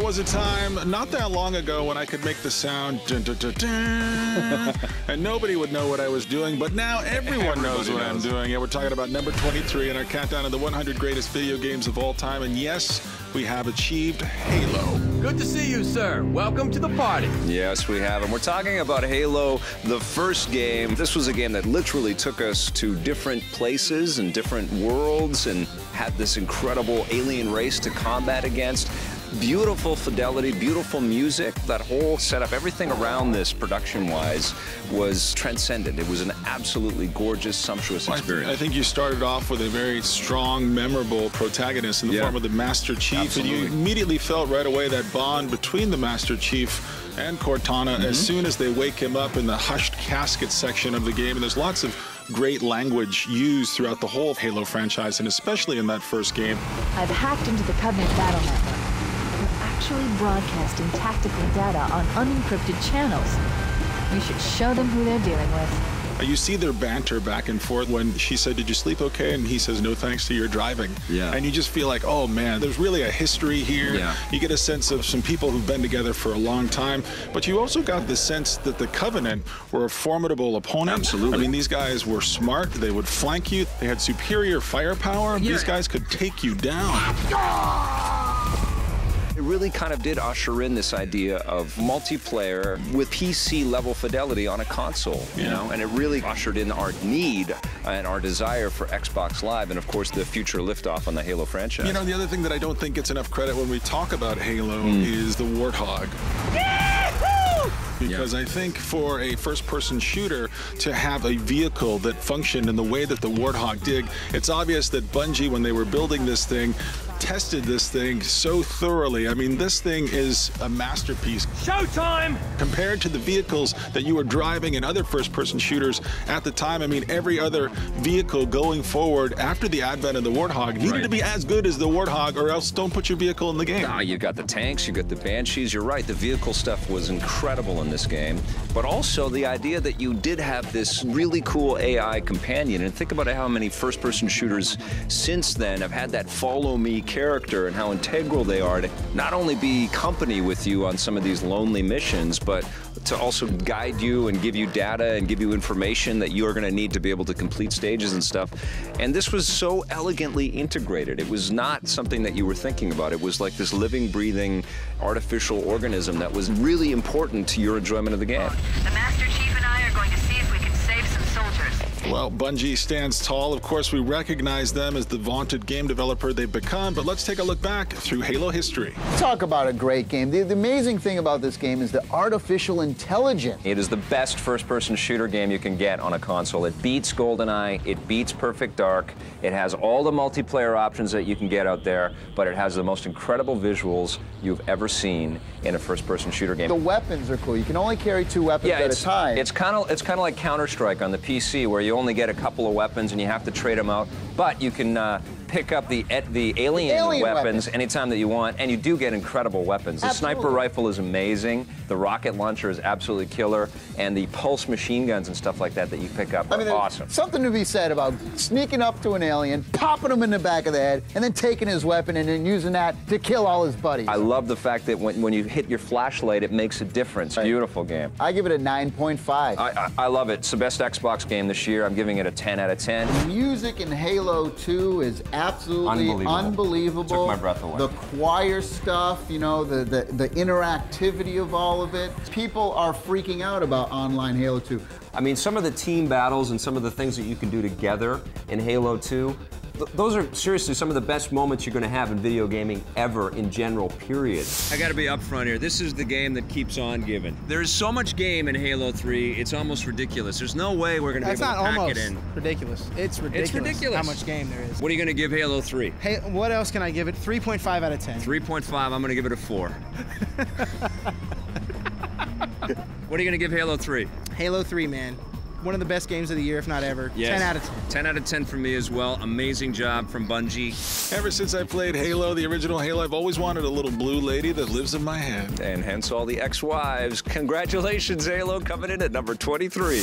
was a time not that long ago when I could make the sound dun, dun, dun, dun, and nobody would know what I was doing, but now everyone knows what I'm doing. Yeah, we're talking about number 23 in our countdown of the 100 greatest video games of all time, and yes, we have achieved Halo. Good to see you, sir. Welcome to the party. Yes, we have, and we're talking about Halo, the first game. This was a game that literally took us to different places and different worlds and had this incredible alien race to combat against. Beautiful fidelity, beautiful music. That whole setup, everything around this production-wise was transcendent. It was an absolutely gorgeous, sumptuous experience. I think you started off with a very strong, memorable protagonist in the form of the Master Chief. Absolutely. And you immediately felt right away that bond between the Master Chief and Cortana as soon as they wake him up in the hushed casket section of the game. And there's lots of great language used throughout the whole Halo franchise, and especially in that first game. I've hacked into the Covenant battle network. We're actually broadcasting tactical data on unencrypted channels. We should show them who they're dealing with. You see their banter back and forth when she said, "Did you sleep okay?" And he says, "No, thanks to your driving." Yeah. And you just feel like, oh man, there's really a history here. Yeah. You get a sense of some people who've been together for a long time, but you also got the sense that the Covenant were a formidable opponent. Absolutely. I mean, these guys were smart. They would flank you. They had superior firepower. Yeah. These guys could take you down. It really kind of did usher in this idea of multiplayer with PC-level fidelity on a console, you know? And it really ushered in our need and our desire for Xbox Live and, of course, the future liftoff on the Halo franchise. You know, the other thing that I don't think gets enough credit when we talk about Halo is the Warthog. Because I think for a first-person shooter to have a vehicle that functioned in the way that the Warthog did, it's obvious that Bungie, when they were building this thing, tested this thing so thoroughly. I mean, this thing is a masterpiece. Showtime! Compared to the vehicles that you were driving in other first-person shooters at the time, I mean, every other vehicle going forward after the advent of the Warthog needed to be as good as the Warthog, or else don't put your vehicle in the game. Ah, you got the tanks, you got the Banshees. You're right, the vehicle stuff was incredible in this game. But also the idea that you did have this really cool AI companion. And think about how many first-person shooters since then have had that follow me character and how integral they are to not only be company with you on some of these lonely missions, but to also guide you and give you data and give you information that you are going to need to be able to complete stages and stuff. And this was so elegantly integrated. It was not something that you were thinking about. It was like this living, breathing, artificial organism that was really important to your enjoyment of the game. The Master Chief and I are going to see if we can save some soldiers. Well, Bungie stands tall. Of course, we recognize them as the vaunted game developer they've become, but let's take a look back through Halo history. Talk about a great game. The amazing thing about this game is the artificial intelligence. It is the best first-person shooter game you can get on a console. It beats GoldenEye, it beats Perfect Dark, it has all the multiplayer options that you can get out there, but it has the most incredible visuals you've ever seen in a first-person shooter game. The weapons are cool. You can only carry 2 weapons at a time. It's kind of like Counter-Strike on the PC, where you only get a couple of weapons and you have to trade them out, but you can pick up the alien weapons anytime that you want, and you do get incredible weapons. The sniper rifle is amazing, the rocket launcher is absolutely killer, and the pulse machine guns and stuff like that that you pick up are awesome. Something to be said about sneaking up to an alien, popping him in the back of the head, and then taking his weapon and then using that to kill all his buddies. I love the fact that when you hit your flashlight, it makes a difference. Right. Beautiful game. I give it a 9.5. I love it. It's the best Xbox game this year. I'm giving it a 10 out of 10. The music in Halo 2 is absolutely unbelievable. Took my breath away. The choir stuff, you know, the interactivity of all of it. People are freaking out about online Halo 2. I mean, some of the team battles and some of the things that you can do together in Halo 2, those are seriously some of the best moments you're going to have in video gaming ever in general, period. I got to be upfront here. This is the game that keeps on giving. There's so much game in Halo 3, it's almost ridiculous. There's no way we're going to be able to pack it in. Ridiculous. It's ridiculous. It's ridiculous How much game there is. What are you going to give Halo 3? Hey, what else can I give it? 3.5 out of 10. 3.5, I'm going to give it a 4. What are you going to give Halo 3? Halo 3, man. One of the best games of the year, if not ever. Yes. 10 out of 10. 10 out of 10 for me as well. Amazing job from Bungie. Ever since I played Halo, the original Halo, I've always wanted a little blue lady that lives in my head. And hence all the ex-wives. Congratulations, Halo, coming in at number 23.